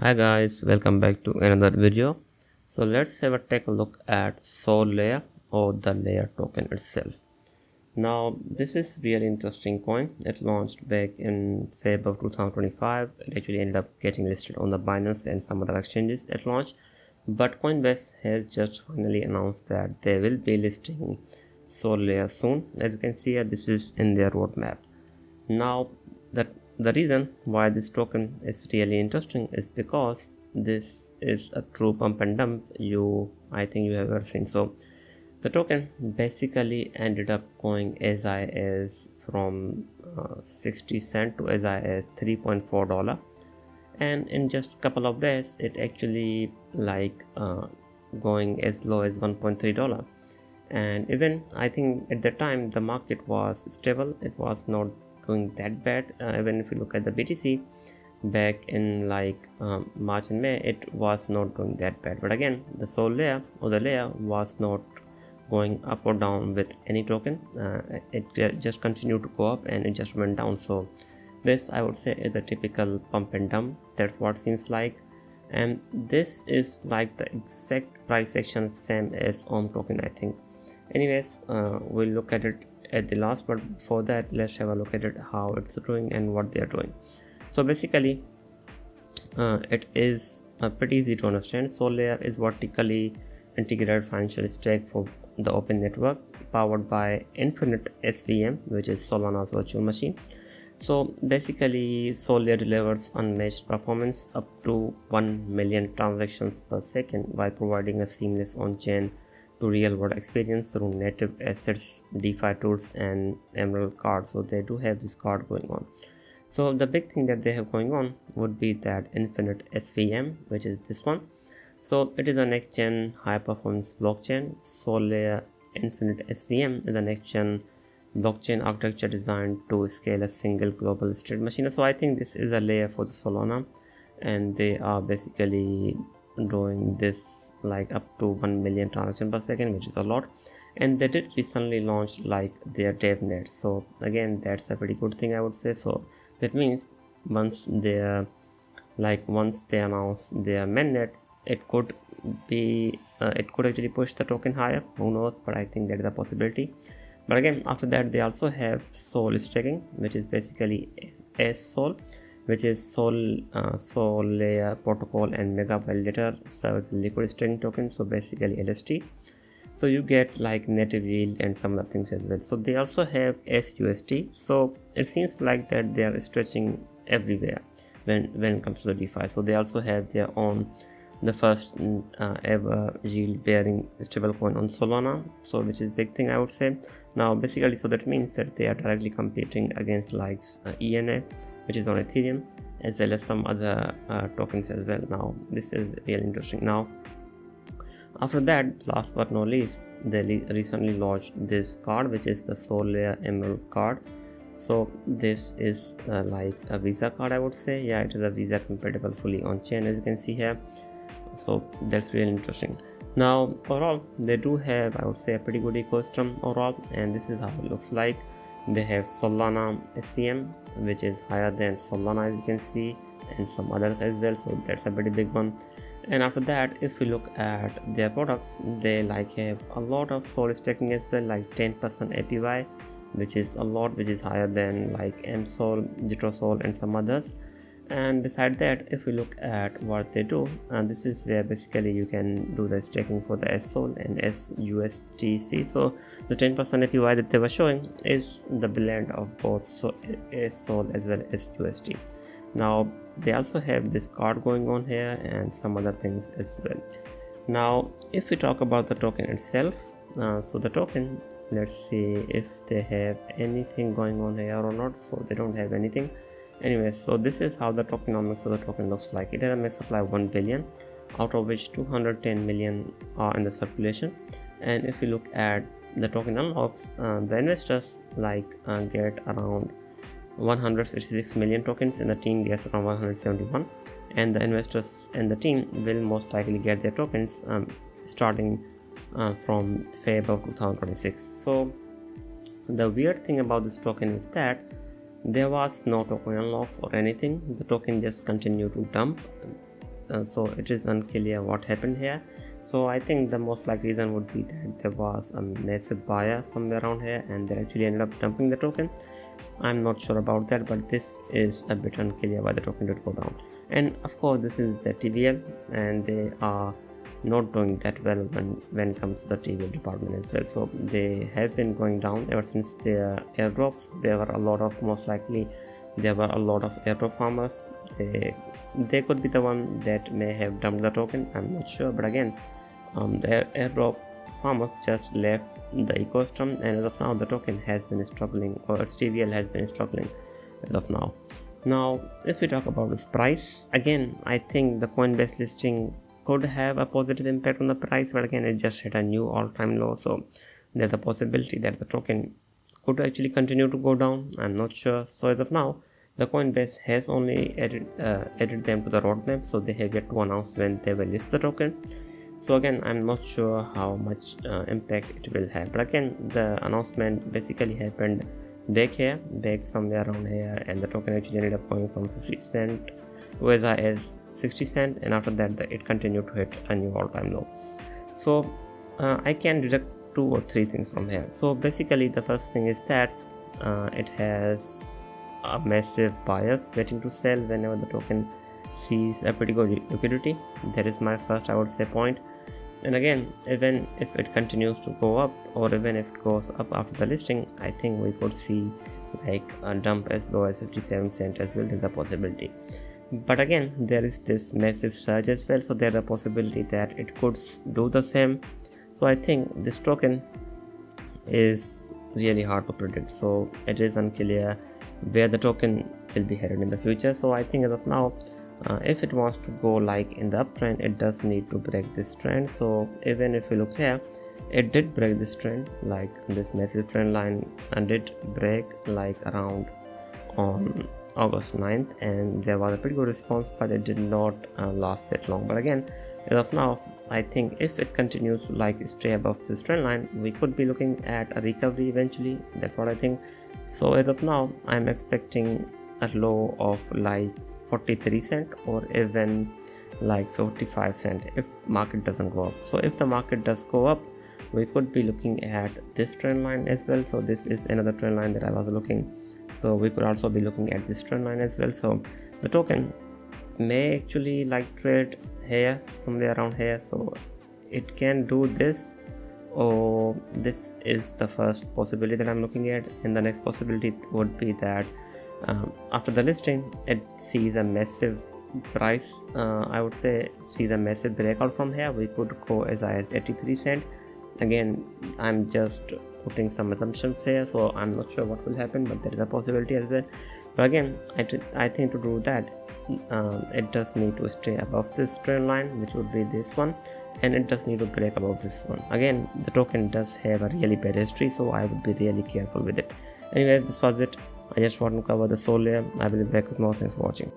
Hi guys, welcome back to another video. So let's take a look at Solayer or the layer token itself. Now this is really interesting coin. It launched back in Feb of 2025. It actually ended up getting listed on the Binance and some other exchanges at launch. But Coinbase has just finally announced that they will be listing Solayer soon. As you can see here, this is in their roadmap. Now the reason why this token is really interesting is because this is a true pump and dump I think you have ever seen. So the token basically ended up going as high as from 60 cent to as high as $3.4, and in just a couple of days it actually going as low as $1.3. And even I think at that time the market was stable, it was not doing that bad. Even if you look at the BTC back in March and May, it was not doing that bad. But again, the Solayer or the layer was not going up or down with any token. It just continued to go up and it just went down. So this, I would say, is a typical pump and dump. That's what it seems like. And this is like the exact price action same as token, I think. Anyways, we'll look at it at the last, but before that let's have a look at it how it's doing and what they are doing. So basically it is pretty easy to understand. Solayer is vertically integrated financial stack for the open network powered by Infinite SVM, which is Solana's virtual machine. So basically Solayer delivers unmatched performance up to 1 million transactions per second by providing a seamless on-chain to real world experience through native assets, DeFi tools and Emerald card. So they do have this card going on. So the big thing that they have going on would be that Infinite SVM, which is this one. So it is a next gen high performance blockchain. Solayer Infinite SVM is the next gen blockchain architecture designed to scale a single global state machine. So I think this is a layer for the Solana, and they are basically doing this up to 1 million transactions per second, which is a lot. And they did recently launch their devnet, so again that's a pretty good thing, I would say. So that means once they announce their mainnet, it could be it could actually push the token higher, who knows, but I think that is a possibility. But again, after that they also have Sol staking, which is basically Sol, which is Solayer protocol and mega validator serves liquid staking token, so basically LST. So you get native yield and some other things as well. So they also have SUST. So it seems like that they are stretching everywhere when it comes to the DeFi. So they also have their own, the first ever yield bearing stablecoin on Solana, so which is big thing, I would say. Now basically, so that means that they are directly competing against ENA, which is on Ethereum, as well as some other tokens as well. Now this is really interesting. Now after that, last but not least, they recently launched this card, which is the Solayer Emerald card. So this is like a Visa card, I would say. Yeah, it is a Visa compatible, fully on chain, as you can see here. So that's really interesting. Now overall they do have, I would say, a pretty good ecosystem overall, and this is how it looks like. They have Solana SVM, which is higher than Solana, as you can see, and some others as well, so that's a pretty big one. And after that, if we look at their products, they have a lot of Sol staking as well, 10% APY, which is a lot, which is higher than MSol, JitroSol and some others. And beside that, if we look at what they do, this is where basically you can do the staking for the SSOL and SUSTC. So the 10% APY that they were showing is the blend of both SSOL as well as UST. Now they also have this card going on here and some other things as well. Now if we talk about the token itself, so the token, let's see if they have anything going on here or not. So they don't have anything. Anyways, so this is how the tokenomics of the token looks like. It has a max supply of 1 billion, out of which 210 million are in the circulation. And if you look at the token unlocks, the investors get around 166 million tokens, and the team gets around 171, and the investors and the team will most likely get their tokens starting from Feb of 2026. So the weird thing about this token is that there was no token unlocks or anything. The token just continued to dump so it is unclear what happened here. So I think the most likely reason would be that there was a massive buyer somewhere around here and they actually ended up dumping the token. I'm not sure about that, but this is a bit unclear why the token did go down. And of course this is the TVL, and they are not doing that well when it comes to the TVL department as well. So they have been going down ever since their airdrops. There were a lot of airdrop farmers. They could be the one that may have dumped the token, I'm not sure, but again, the airdrop farmers just left the ecosystem, and as of now the token has been struggling, or its TVL has been struggling as of now. Now if we talk about its price, again I think the Coinbase listing could have a positive impact on the price, but again it just hit a new all-time low, so there's a possibility that the token could actually continue to go down. I'm not sure. So as of now the Coinbase has only added them to the roadmap, so they have yet to announce when they will list the token. So again I'm not sure how much impact it will have, but again the announcement basically happened back somewhere around here, and the token actually ended up going from 50 cent to as high as 60 cent, and after that it continued to hit a new all-time low. So I can deduct 2 or 3 things from here. So basically the first thing is that it has a massive bias waiting to sell whenever the token sees a pretty good liquidity. That is my first, I would say, point. And again, even if it continues to go up, or even if it goes up after the listing, I think we could see like a dump as low as 57 cent as well. There's a possibility. But again, there is this massive surge as well, so there's a possibility that it could do the same. So I think this token is really hard to predict, so it is unclear where the token will be headed in the future. So I think as of now, if it wants to go like in the uptrend, it does need to break this trend. So even if you look here, it did break this trend, like this massive trend line, and did break like around on August 9th, and there was a pretty good response, but it did not last that long. But again, as of now, I think if it continues to like stay above this trend line, we could be looking at a recovery eventually. That's what I think. So as of now, I'm expecting a low of like 43 cent or even like 45 cent if market doesn't go up. So if the market does go up, we could be looking at this trend line as well. So this is another trend line that I was looking, so we could also be looking at this trend line as well. So the token may actually like trade here, somewhere around here, so it can do this, or this is the first possibility that I'm looking at. And the next possibility would be that after the listing, it sees a massive price, I would say see the massive breakout from here. We could go as high as 83 cent. Again, I'm just putting some assumptions here, so I'm not sure what will happen, but there is a possibility as well. But again, I think to do that, it does need to stay above this trend line, which would be this one, and it does need to break above this one. Again, the token does have a really bad history, so I would be really careful with it. Anyways, this was it. I just want to cover the Solayer. I will be back with more. Thanks for watching.